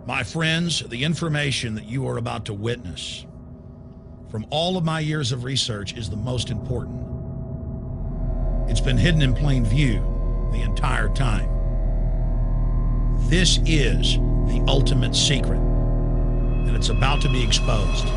My friends, the information that you are about to witness from all of my years of research is the most important. It's been hidden in plain view the entire time. This is the ultimate secret, and it's about to be exposed.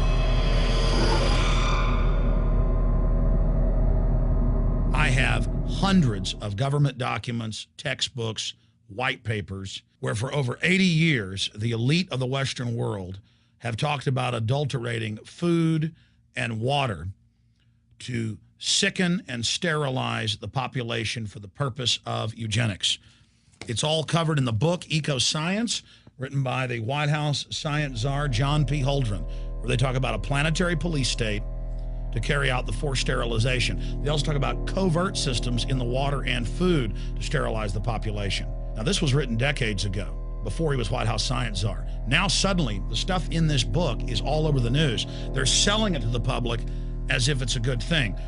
I have hundreds of government documents, textbooks, white papers, where for over 80 years, the elite of the Western world have talked about adulterating food and water to sicken and sterilize the population for the purpose of eugenics. It's all covered in the book Ecoscience, written by the White House science czar, John P. Holdren, where they talk about a planetary police state to carry out the forced sterilization. They also talk about covert systems in the water and food to sterilize the population. Now, this was written decades ago, before he was White House science czar. Now, suddenly, the stuff in this book is all over the news. They're selling it to the public as if it's a good thing.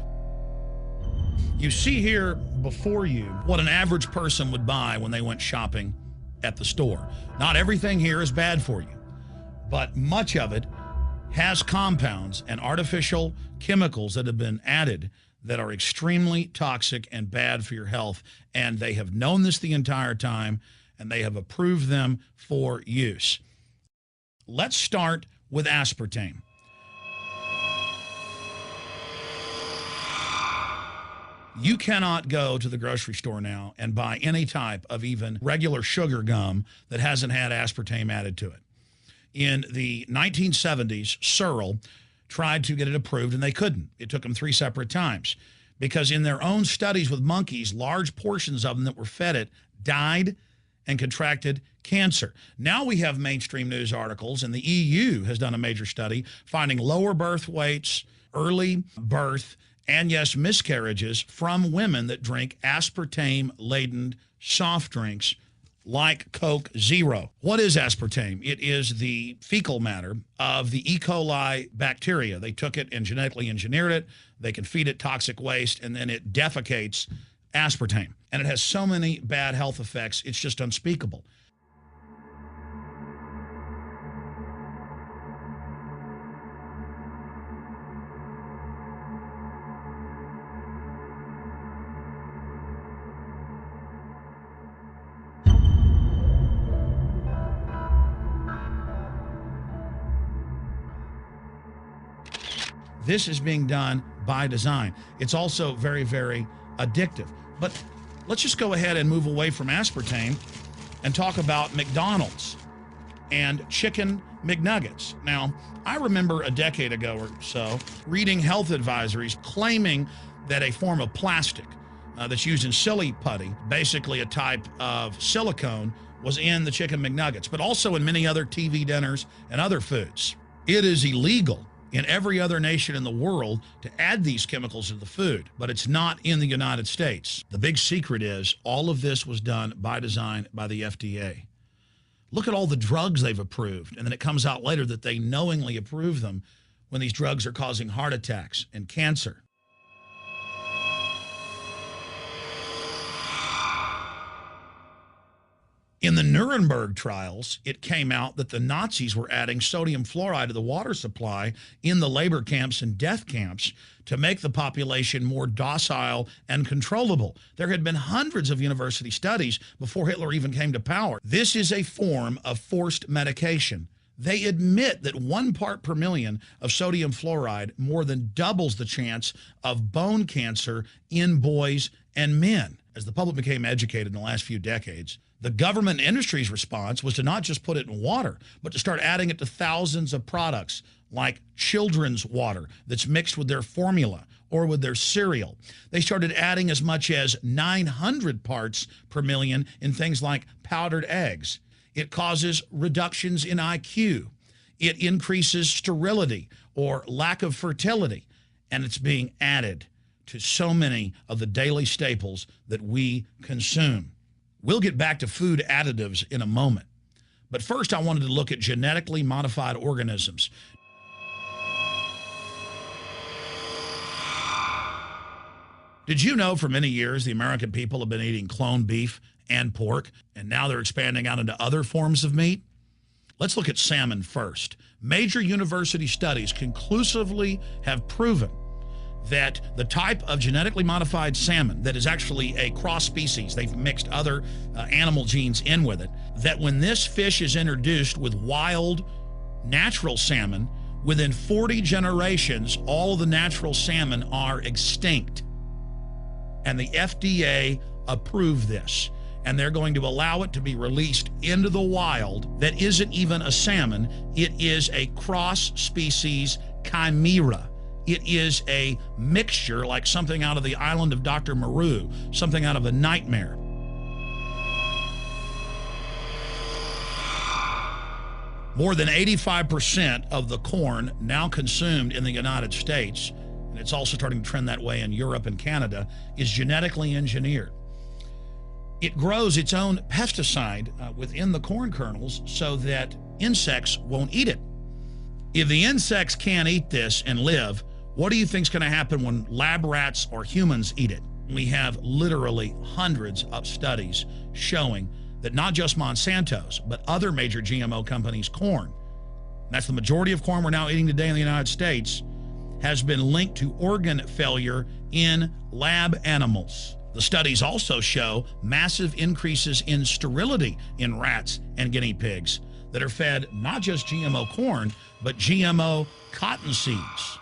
You see here before you what an average person would buy when they went shopping at the store. Not everything here is bad for you, but much of it has compounds and artificial chemicals that have been added that are extremely toxic and bad for your health. And they have known this the entire time, and they have approved them for use. Let's start with aspartame. You cannot go to the grocery store now and buy any type of even regular sugar gum that hasn't had aspartame added to it. In the 1970s, Searle tried to get it approved, and they couldn't. It took them 3 separate times because in their own studies with monkeys, large portions of them that were fed it died and contracted cancer. Now we have mainstream news articles, and the EU has done a major study finding lower birth weights, early birth, and yes, miscarriages from women that drink aspartame-laden soft drinks like Coke Zero. What is aspartame? It is the fecal matter of the E. coli bacteria. They took it and genetically engineered it. They can feed it toxic waste, and then it defecates aspartame. And it has so many bad health effects, it's just unspeakable. This is being done by design. It's also very, very addictive. But let's just go ahead and move away from aspartame and talk about McDonald's and chicken McNuggets. Now, I remember a decade ago or so reading health advisories claiming that a form of plastic that's used in silly putty, basically a type of silicone, was in the chicken McNuggets, but also in many other TV dinners and other foods. It is illegal in every other nation in the world to add these chemicals to the food, but it's not in the United States. The big secret is all of this was done by design by the FDA. Look at all the drugs they've approved, and then it comes out later that they knowingly approve them when these drugs are causing heart attacks and cancer. In the Nuremberg trials, it came out that the Nazis were adding sodium fluoride to the water supply in the labor camps and death camps to make the population more docile and controllable. There had been hundreds of university studies before Hitler even came to power. This is a form of forced medication. They admit that 1 part per million of sodium fluoride more than doubles the chance of bone cancer in boys and men. As the public became educated in the last few decades, the government and industry's response was to not just put it in water, but to start adding it to thousands of products like children's water that's mixed with their formula or with their cereal. They started adding as much as 900 parts per million in things like powdered eggs. It causes reductions in IQ. It increases sterility or lack of fertility, and it's being added to so many of the daily staples that we consume. We'll get back to food additives in a moment. But first, I wanted to look at genetically modified organisms. Did you know for many years the American people have been eating cloned beef and pork, and now they're expanding out into other forms of meat? Let's look at salmon first. Major university studies conclusively have proven that the type of genetically modified salmon that is actually a cross species, they've mixed other animal genes in with it, that when this fish is introduced with wild natural salmon, within 40 generations, all of the natural salmon are extinct. And the FDA approved this. And they're going to allow it to be released into the wild that isn't even a salmon. It is a cross-species chimera. It is a mixture like something out of the island of Dr. Moreau, something out of a nightmare. More than 85% of the corn now consumed in the United States, and it's also starting to trend that way in Europe and Canada, is genetically engineered. It grows its own pesticide within the corn kernels so that insects won't eat it. If the insects can't eat this and live, what do you think is going to happen when lab rats or humans eat it? We have literally hundreds of studies showing that not just Monsanto's, but other major GMO companies' corn, that's the majority of corn we're now eating today in the United States, has been linked to organ failure in lab animals. The studies also show massive increases in sterility in rats and guinea pigs that are fed not just GMO corn, but GMO cotton seeds.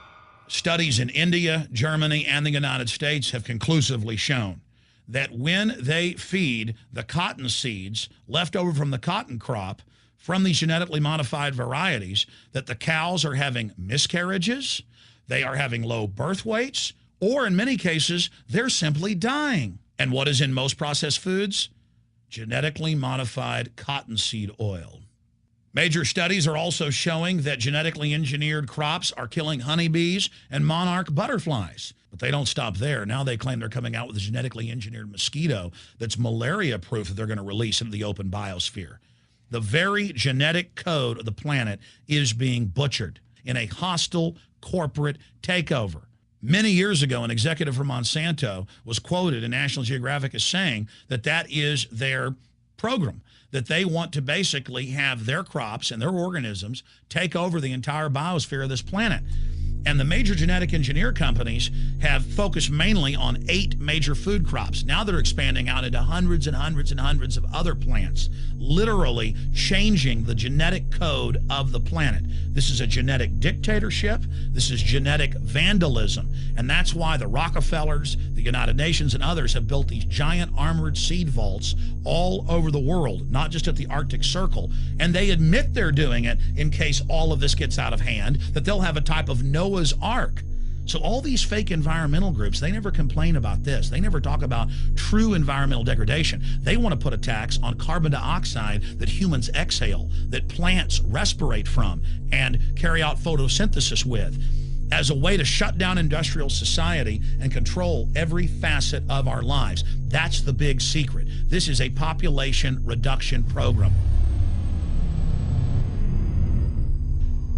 Studies in India, Germany, and the United States have conclusively shown that when they feed the cotton seeds left over from the cotton crop from these genetically modified varieties, that the cows are having miscarriages, they are having low birth weights, or in many cases, they're simply dying. And what is in most processed foods? Genetically modified cottonseed oil. Major studies are also showing that genetically engineered crops are killing honeybees and monarch butterflies. But they don't stop there. Now they claim they're coming out with a genetically engineered mosquito that's malaria-proof that they're going to release into the open biosphere. The very genetic code of the planet is being butchered in a hostile corporate takeover. Many years ago, an executive from Monsanto was quoted in National Geographic as saying that that is their program, that they want to basically have their crops and their organisms take over the entire biosphere of this planet. And the major genetic engineer companies have focused mainly on 8 major food crops. Now they're expanding out into hundreds and hundreds and hundreds of other plants, literally changing the genetic code of the planet. This is a genetic dictatorship. This is genetic vandalism. And that's why the Rockefellers, the United Nations, and others have built these giant armored seed vaults all over the world, not just at the Arctic Circle. And they admit they're doing it in case all of this gets out of hand, that they'll have a type of Noah's Ark. So all these fake environmental groups, they never complain about this. They never talk about true environmental degradation. They want to put a tax on carbon dioxide that humans exhale, that plants respirate from and carry out photosynthesis with, as a way to shut down industrial society and control every facet of our lives. That's the big secret. This is a population reduction program.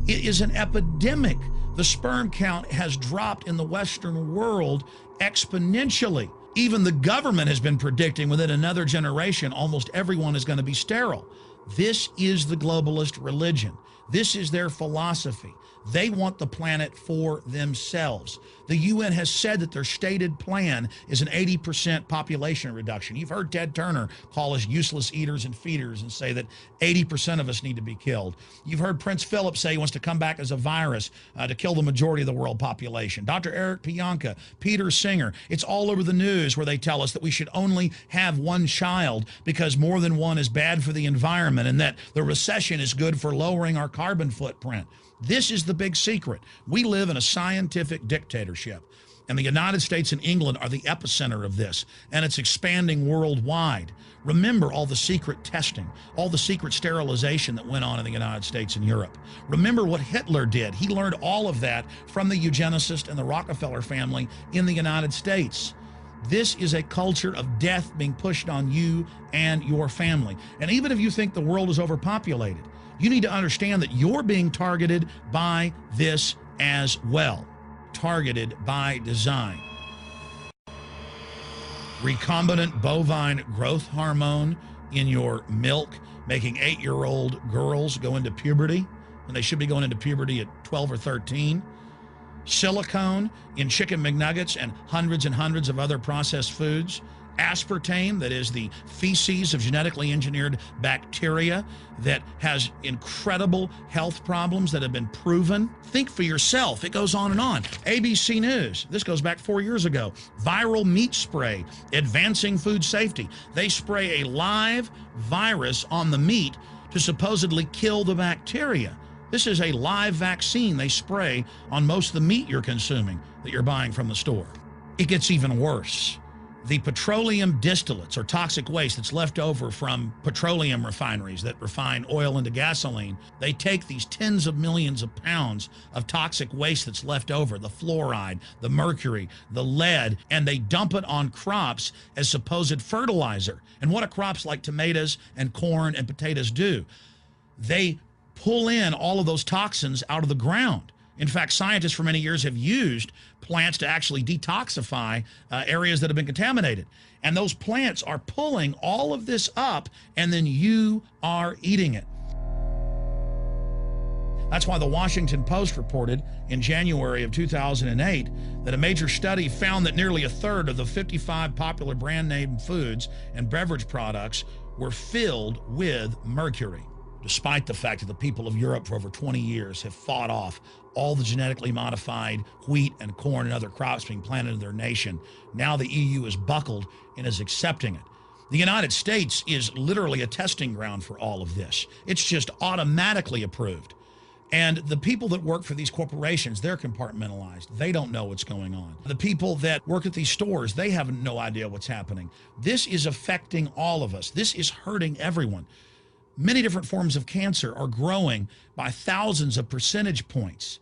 It is an epidemic. The sperm count has dropped in the Western world exponentially. Even the government has been predicting within another generation, almost everyone is going to be sterile. This is the globalist religion. This is their philosophy. They want the planet for themselves. The UN has said that their stated plan is an 80% population reduction. You've heard Ted Turner call us useless eaters and feeders and say that 80% of us need to be killed. You've heard Prince Philip say he wants to come back as a virus to kill the majority of the world population. Dr. Eric Pianka, Peter Singer, it's all over the news where they tell us that we should only have one child because more than one is bad for the environment and that the recession is good for lowering our carbon footprint. This is the big secret. We live in a scientific dictatorship, and the United States and England are the epicenter of this, and it's expanding worldwide. Remember all the secret testing, all the secret sterilization that went on in the United States and Europe. Remember what Hitler did. He learned all of that from the eugenicist and the Rockefeller family in the United States. This is a culture of death being pushed on you and your family. And even if you think the world is overpopulated, you need to understand that you're being targeted by this as well. Targeted by design. Recombinant bovine growth hormone in your milk making 8-year-old girls go into puberty when they should be going into puberty at 12 or 13. Silicone in chicken McNuggets and hundreds of other processed foods. Aspartame, that is the feces of genetically engineered bacteria that has incredible health problems that have been proven. Think for yourself. It goes on and on. ABC News, this goes back 4 years ago. Viral meat spray, advancing food safety. They spray a live virus on the meat to supposedly kill the bacteria. This is a live vaccine they spray on most of the meat you're consuming that you're buying from the store. It gets even worse. The petroleum distillates, or toxic waste that's left over from petroleum refineries that refine oil into gasoline, they take these tens of millions of pounds of toxic waste that's left over, the fluoride, the mercury, the lead, and they dump it on crops as supposed fertilizer. And what do crops like tomatoes and corn and potatoes do? They pull in all of those toxins out of the ground. In fact, scientists for many years have used plants to actually detoxify areas that have been contaminated. And those plants are pulling all of this up, and then you are eating it. That's why the Washington Post reported in January of 2008 that a major study found that nearly a third of the 55 popular brand name foods and beverage products were filled with mercury. Despite the fact that the people of Europe for over 20 years have fought off all the genetically modified wheat and corn and other crops being planted in their nation, now the EU is buckled and is accepting it. The United States is literally a testing ground for all of this. It's just automatically approved. And the people that work for these corporations, they're compartmentalized. They don't know what's going on. The people that work at these stores, they have no idea what's happening. This is affecting all of us. This is hurting everyone. Many different forms of cancer are growing by thousands of percentage points.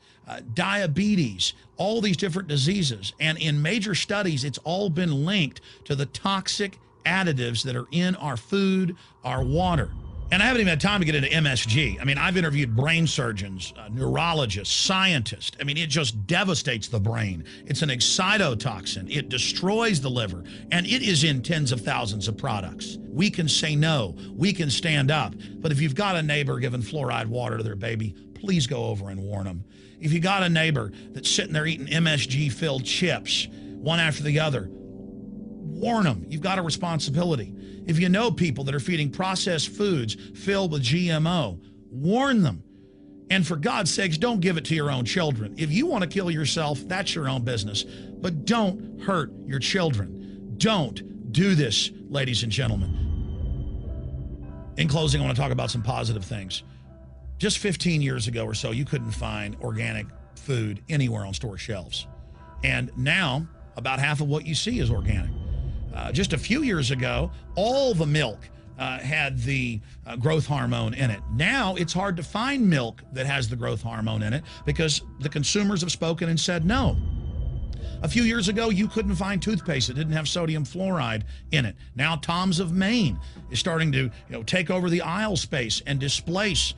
Diabetes, all these different diseases. And in major studies, it's all been linked to the toxic additives that are in our food, our water. And I haven't even had time to get into MSG. I mean, I've interviewed brain surgeons, neurologists, scientists. I mean, it just devastates the brain. It's an excitotoxin. It destroys the liver, and it is in tens of thousands of products. We can say no. We can stand up. But if you've got a neighbor giving fluoride water to their baby, please go over and warn them. If you got a neighbor that's sitting there eating MSG-filled chips, one after the other, warn them. You've got a responsibility. If you know people that are feeding processed foods filled with GMO, warn them. And for God's sakes, don't give it to your own children. If you want to kill yourself, that's your own business. But don't hurt your children. Don't do this, ladies and gentlemen. In closing, I want to talk about some positive things. Just 15 years ago or so, you couldn't find organic food anywhere on store shelves. And now, about half of what you see is organic. Just a few years ago, all the milk had the growth hormone in it. Now it's hard to find milk that has the growth hormone in it because the consumers have spoken and said no. A few years ago, you couldn't find toothpaste that didn't have sodium fluoride in it. Now Tom's of Maine is starting to take over the aisle space and displace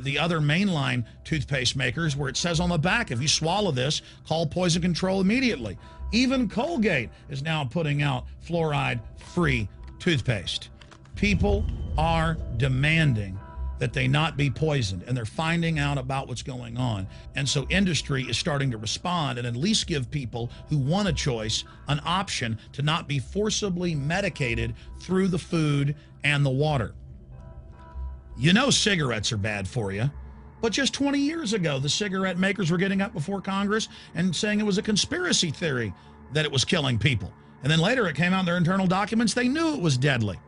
the other mainline toothpaste makers, where it says on the back, if you swallow this, call poison control immediately. Even Colgate is now putting out fluoride-free toothpaste. People are demanding that they not be poisoned, and they're finding out about what's going on. And so industry is starting to respond and at least give people who want a choice an option to not be forcibly medicated through the food and the water. You know cigarettes are bad for you. But just 20 years ago, the cigarette makers were getting up before Congress and saying it was a conspiracy theory that it was killing people. And then later it came out in their internal documents, they knew it was deadly.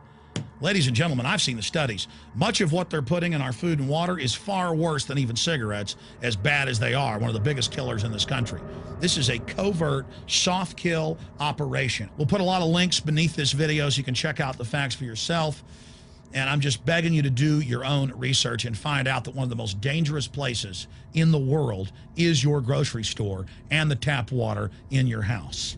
Ladies and gentlemen, I've seen the studies. Much of what they're putting in our food and water is far worse than even cigarettes, as bad as they are, one of the biggest killers in this country. This is a covert, soft kill operation. We'll put a lot of links beneath this video so you can check out the facts for yourself. And I'm just begging you to do your own research and find out that one of the most dangerous places in the world is your grocery store and the tap water in your house.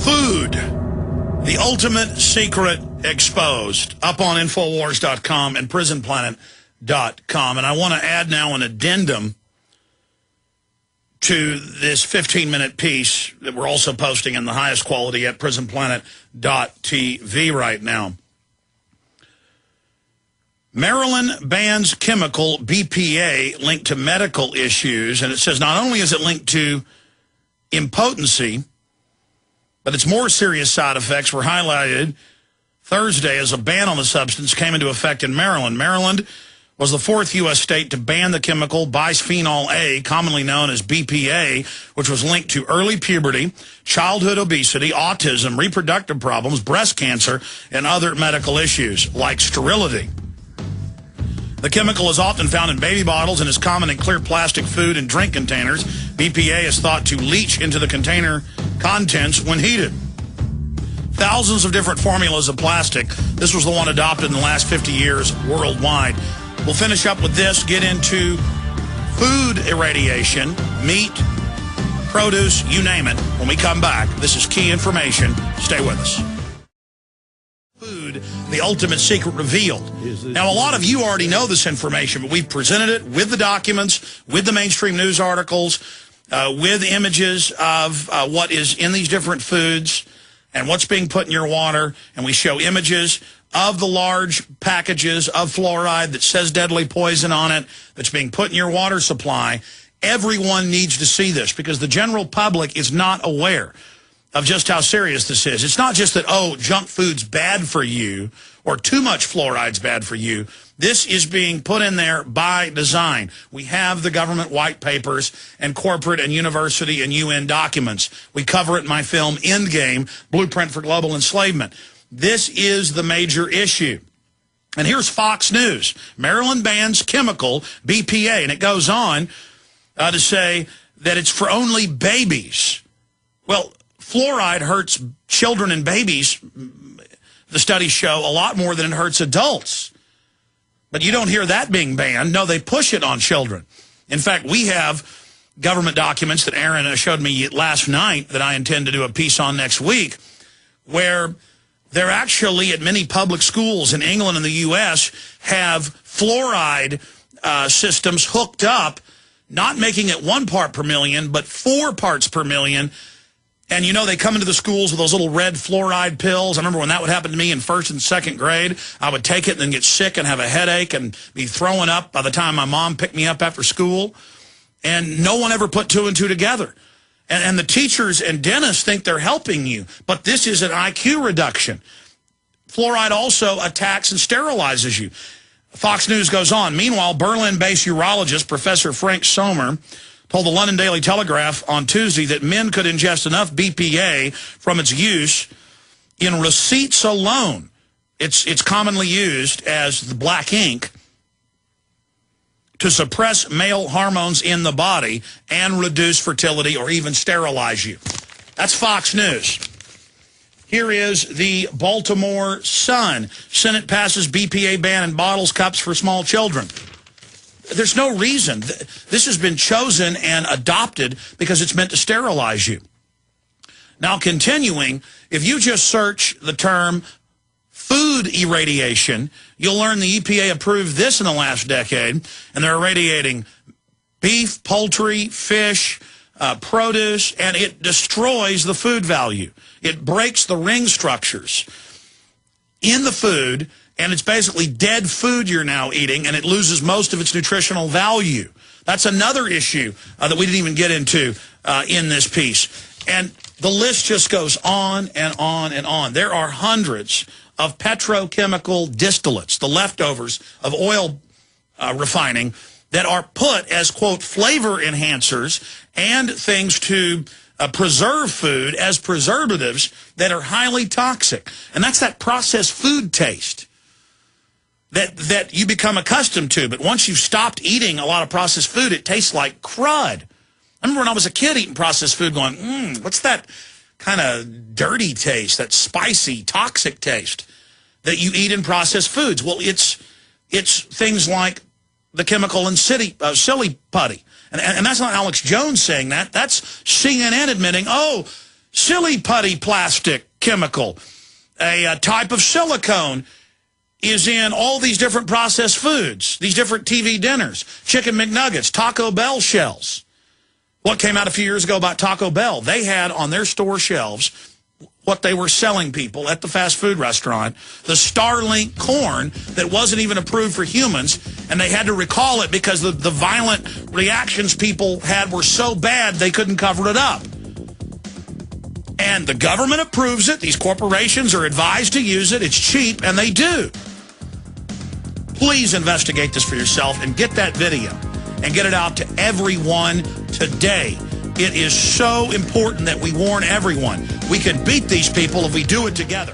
Food The ultimate secret exposed up on Infowars.com and PrisonPlanet.com. And I want to add now an addendum to this 15-minute piece that we're also posting in the highest quality at PrisonPlanet.tv right now. Maryland bans chemical BPA linked to medical issues. And it says not only is it linked to impotency, but its more serious side effects were highlighted Thursday as a ban on the substance came into effect in Maryland. Maryland was the fourth U.S. state to ban the chemical bisphenol A, commonly known as BPA, which was linked to early puberty, childhood obesity, autism, reproductive problems, breast cancer, and other medical issues like sterility. The chemical is often found in baby bottles and is common in clear plastic food and drink containers. BPA is thought to leach into the container contents when heated. Thousands of different formulas of plastic. This was the one adopted in the last 50 years worldwide. We'll finish up with this, get into food irradiation, meat, produce, you name it. When we come back, this is key information. Stay with us. Food, the ultimate secret revealed. Now, a lot of you already know this information, but we've presented it with the documents, with the mainstream news articles, with images of what is in these different foods and what's being put in your water. And we show images of the large packages of fluoride that says deadly poison on it that's being put in your water supply. Everyone needs to see this because the general public is not aware of just how serious this is. It's not just that, oh, junk food's bad for you or too much fluoride's bad for you. This is being put in there by design. We have the government white papers and corporate and university and UN documents. We cover it in my film Endgame, Blueprint for Global Enslavement. This is the major issue. And here's Fox News. Maryland bans chemical BPA. And it goes on to say that it's for only babies. Well, fluoride hurts children and babies, the studies show, a lot more than it hurts adults. But you don't hear that being banned. No, they push it on children. In fact, we have government documents that Aaron showed me last night that I intend to do a piece on next week, where they're actually at many public schools in England and the U.S. have fluoride systems hooked up, not making it 1 part per million, but 4 parts per million. And, you know, they come into the schools with those little red fluoride pills. I remember when that would happen to me in 1st and 2nd grade. I would take it and then get sick and have a headache and be throwing up by the time my mom picked me up after school. And no one ever put 2 and 2 together. And the teachers and dentists think they're helping you. But this is an IQ reduction. Fluoride also attacks and sterilizes you. Fox News goes on. Meanwhile, Berlin-based urologist Professor Frank Sommer told the London Daily Telegraph on Tuesday that men could ingest enough BPA from its use in receipts alone. It's commonly used as the black ink to suppress male hormones in the body and reduce fertility or even sterilize you. That's Fox News. Here is the Baltimore Sun. Senate passes BPA ban in bottles, cups for small children. There's no reason. This has been chosen and adopted because it's meant to sterilize you. Now, continuing, if you just search the term food irradiation, you'll learn the EPA approved this in the last decade, and they're irradiating beef, poultry, fish, produce, and it destroys the food value. It breaks the ring structures in the food, and it's basically dead food you're now eating, and it loses most of its nutritional value. That's another issue that we didn't even get into in this piece. And the list just goes on and on and on. There are hundreds of petrochemical distillates, the leftovers of oil refining, that are put as, quote, flavor enhancers and things to preserve food as preservatives that are highly toxic. And that's that processed food taste that you become accustomed to. But once you've stopped eating a lot of processed food, it tastes like crud. I remember when I was a kid eating processed food going, what's that kind of dirty taste, that spicy, toxic taste that you eat in processed foods? Well, it's things like the chemical in silly putty. And that's not Alex Jones saying that. That's CNN admitting, oh, silly putty plastic chemical. A type of silicone is in all these different processed foods, these different TV dinners, Chicken McNuggets, Taco Bell shells. What came out a few years ago about Taco Bell? They had on their store shelves what they were selling people at the fast food restaurant, the Starlink corn that wasn't even approved for humans, and they had to recall it because the violent reactions people had were so bad they couldn't cover it up. And the government approves it. These corporations are advised to use it. It's cheap, and they do. Please investigate this for yourself and get that video and get it out to everyone today. It is so important that we warn everyone. We can beat these people if we do it together.